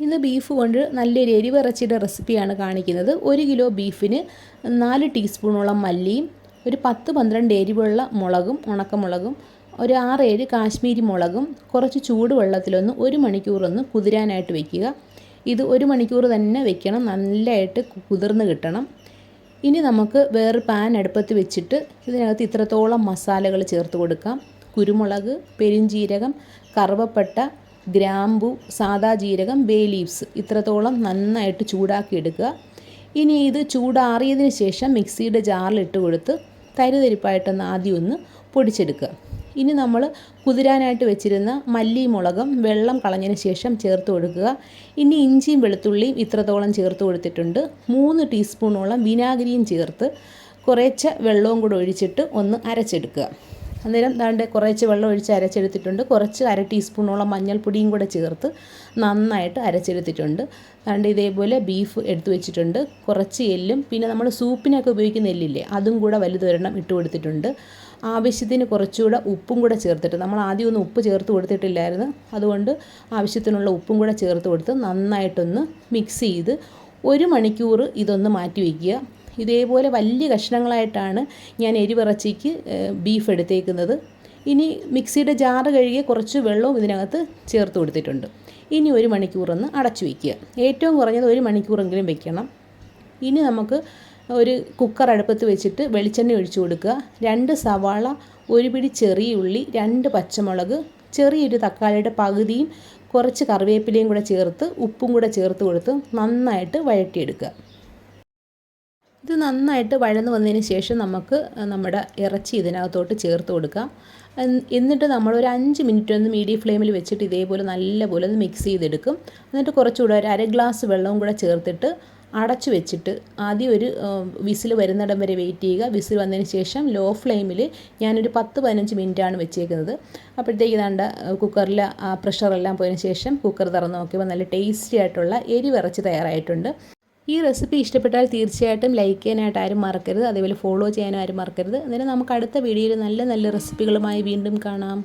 ഇന്ന് ബീഫ് കൊണ്ട് നല്ലൊരു എരിവിറച്ചിയുടെ റെസിപ്പിയാണ് കാണിക്കുന്നത്. 1 കിലോ ബീഫിന് 4 ടീസ്പൂണോളം മല്ലിയും ഒരു 10-12 എരിവുള്ള മുളകും, ഉണക്കമുളകും, ഒരു 6-7 കാശ്മീരി മുളകും കുറച്ച് ചൂടുവെള്ളത്തിലൊന്ന് 1 മണിക്കൂറൊന്ന് കുതിരാനായിട്ട് വെക്കുക. ഇത് 1 മണിക്കൂർ തന്നെ വെക്കണം, നല്ലതായിട്ട് കുതിർന്ന് കിട്ടണം. ഇനി നമുക്ക് വേറെ പാൻ അടുപ്പത്ത് വെച്ചിട്ട് ഇതിനകത്ത് ഇത്രത്തോളം മസാലകൾ ചേർത്ത് കൊടുക്കാം. കുരുമുളക്, പെരിഞ്ജീരകം, കറുവപ്പട്ട, ഗ്രാമ്പു, സാദാ ജീരകം, ബേ ലീവ്സ് ഇത്രത്തോളം നന്നായിട്ട് ചൂടാക്കി എടുക്കുക. ഇനി ഇത് ചൂടാറിയതിന് ശേഷം മിക്സിയുടെ ജാറിലിട്ട് കൊടുത്ത് തരിതരിപ്പായിട്ടൊന്ന് ആദ്യം ഒന്ന് പൊടിച്ചെടുക്കുക. ഇനി നമ്മൾ കുതിരാനായിട്ട് വെച്ചിരുന്ന മല്ലി മുളകും വെള്ളം കളഞ്ഞതിന് ശേഷം ചേർത്ത് കൊടുക്കുക. ഇനി ഇഞ്ചിയും വെളുത്തുള്ളിയും ഇത്രത്തോളം ചേർത്ത് കൊടുത്തിട്ടുണ്ട്. 3 ടീസ്പൂണോളം വിനാഗിരിയും ചേർത്ത് കുറച്ച് വെള്ളവും കൂടെ ഒഴിച്ചിട്ട് ഒന്ന് അരച്ചെടുക്കുക. അന്നേരം ദാണ്ട് കുറച്ച് വെള്ളം ഒഴിച്ച് അരച്ചെടുത്തിട്ടുണ്ട്. കുറച്ച് 1/2 ടീസ്പൂണോളം മഞ്ഞൾപ്പൊടിയും കൂടെ ചേർത്ത് നന്നായിട്ട് അരച്ചെടുത്തിട്ടുണ്ട്. ദാണ്ട് ഇതേപോലെ ബീഫ് എടുത്തു വെച്ചിട്ടുണ്ട്. കുറച്ച് എല്ലും പിന്നെ നമ്മൾ സൂപ്പിനൊക്കെ ഉപയോഗിക്കുന്ന എല്ലില്ലേ, അതും കൂടെ വലുതൊരെണ്ണം ഇട്ട് കൊടുത്തിട്ടുണ്ട്. ആവശ്യത്തിന് കുറച്ചുകൂടെ ഉപ്പും കൂടെ ചേർത്തിട്ട്, നമ്മൾ ആദ്യം ഒന്നും ഉപ്പ് ചേർത്ത് കൊടുത്തിട്ടില്ലായിരുന്നു, അതുകൊണ്ട് ആവശ്യത്തിനുള്ള ഉപ്പും കൂടെ ചേർത്ത് കൊടുത്ത് നന്നായിട്ടൊന്ന് മിക്സ് ചെയ്ത് 1 മണിക്കൂർ ഇതൊന്ന് മാറ്റി വയ്ക്കുക. ഇതേപോലെ വലിയ കഷ്ണങ്ങളായിട്ടാണ് ഞാൻ എരിവിറച്ചിക്ക് ബീഫ് എടുത്തേക്കുന്നത്. ഇനി മിക്സിയുടെ ജാറ് കഴുകിയ കുറച്ച് വെള്ളവും ഇതിനകത്ത് ചേർത്ത് കൊടുത്തിട്ടുണ്ട്. ഇനി 1 മണിക്കൂറൊന്ന് അടച്ചു വയ്ക്കുക. ഏറ്റവും കുറഞ്ഞത് 1 മണിക്കൂറെങ്കിലും വെക്കണം. ഇനി നമുക്ക് ഒരു കുക്കർ അടുപ്പത്ത് വെച്ചിട്ട് വെളിച്ചെണ്ണ ഒഴിച്ചു കൊടുക്കുക. 2 സവാള, 1 പിടി ചെറിയ ഉള്ളി, 2 പച്ചമുളക്, ചെറിയൊരു തക്കാളിയുടെ പകുതിയും കുറച്ച് കറിവേപ്പിലയും കൂടെ ചേർത്ത് ഉപ്പും കൂടെ ചേർത്ത് കൊടുത്ത് നന്നായിട്ട് വഴറ്റിയെടുക്കുക. ഇത് നന്നായിട്ട് വഴന്ന് വന്നതിന് ശേഷം നമുക്ക് നമ്മുടെ ഇറച്ചി ഇതിനകത്തോട്ട് ചേർത്ത് കൊടുക്കാം. എന്നിട്ട് നമ്മൾ ഒരു 5 മിനിറ്റ് ഒന്ന് മീഡിയം ഫ്ലെയിമിൽ വെച്ചിട്ട് ഇതേപോലെ നല്ലപോലെ ഒന്ന് മിക്സ് ചെയ്തെടുക്കും. എന്നിട്ട് കുറച്ചുകൂടെ ഒരു 1/2 ഗ്ലാസ് വെള്ളവും കൂടെ ചേർത്തിട്ട് അടച്ചു വെച്ചിട്ട് ആദ്യം ഒരു വിസിൽ വരുന്നിടം വരെ വെയിറ്റ് ചെയ്യുക. വിസിൽ വന്നതിന് ശേഷം ലോ ഫ്ലെയിമിൽ ഞാനൊരു 10-15 മിനിറ്റാണ് വെച്ചേക്കുന്നത്. അപ്പോഴത്തേക്ക് ദാണ്ട കുക്കറിൽ ആ പ്രഷറെല്ലാം പോയതിന് ശേഷം കുക്കർ തുറന്ന് നോക്കിയപ്പോൾ നല്ല ടേസ്റ്റി ആയിട്ടുള്ള എരിവിറച്ചി തയ്യാറായിട്ടുണ്ട്. ഈ റെസിപ്പി ഇഷ്ടപ്പെട്ടാൽ തീർച്ചയായിട്ടും ലൈക്ക് ചെയ്യാനായിട്ട് ആരും മറക്കരുത്. അതേപോലെ ഫോളോ ചെയ്യാനും ആരും മറക്കരുത്. അന്നേരം നമുക്ക് അടുത്ത വീഡിയോയിൽ നല്ല നല്ല റെസിപ്പികളുമായി വീണ്ടും കാണാം.